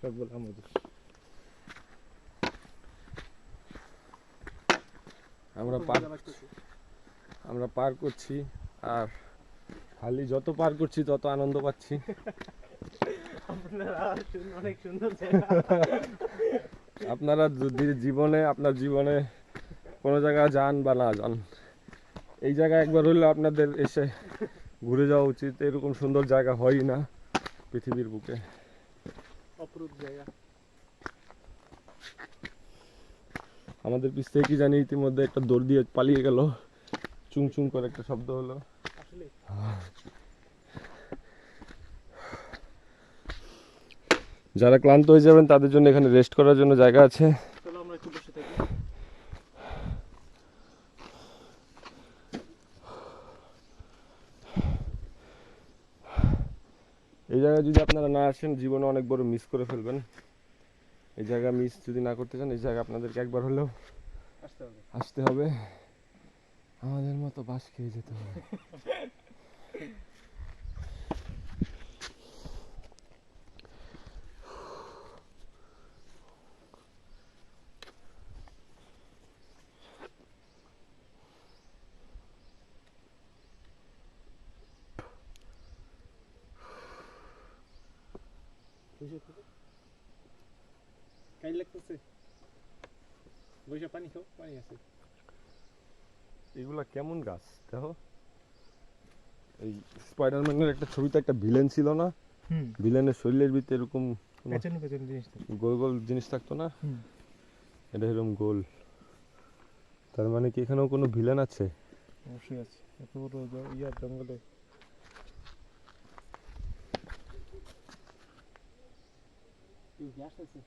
রব্বুল আমাদের আমরা পার করছি আর খালি যত পার করছি তত আনন্দ পাচ্ছি। অনেক সুন্দর আপনারা যদি আপনার জীবনে কোনো জায়গায় যান বা না যান, এই জায়গায় একবার হইলে আপনাদের এসে ঘুরে যাওয়া উচিত। এরকম সুন্দর জায়গা হয়ই না পৃথিবীর বুকে। অপরূপ জায়গা। আমাদের পিছ থেকে কি জানি ইতিমধ্যে একটা দৌড় দিয়ে পালিয়ে গেল, চুং চুং করে একটা শব্দ হলো। যারা ক্লান্ত হয়ে যাবেন তাদের জন্য এখানে রেস্ট করার জন্য জায়গা আছে। চলো আমরা একটু বসে থাকি। এই জায়গায় যদি আপনারা না আসেন জীবনে অনেক বড় মিস করে ফেলবেন। এই জায়গা মিস যদি না করতে চান, এই জায়গা আপনাদেরকে একবার হলেও আসতে হবে। আমাদের মতো বাস খেয়ে যেতে হবে। কাই লাগতেছে? বসে পানি খাও, পানি আছে। এগুলা কেমন গাছ দেখো। এই স্পাইডারম্যানের একটা ছবিতে একটা ভিলেন ছিল না? ভিলেনের শরীরের ভিতরে এরকম পেছনে পেছনে জিনিস থাকে। গোল গোল জিনিস থাকতো না? এটা এরকম গোল। তার মানে কি এখানেও কোনো ভিলেন আছে? অবশ্যই আছে। এত বড় ইয়ার জঙ্গলে। গ্যাস আছে।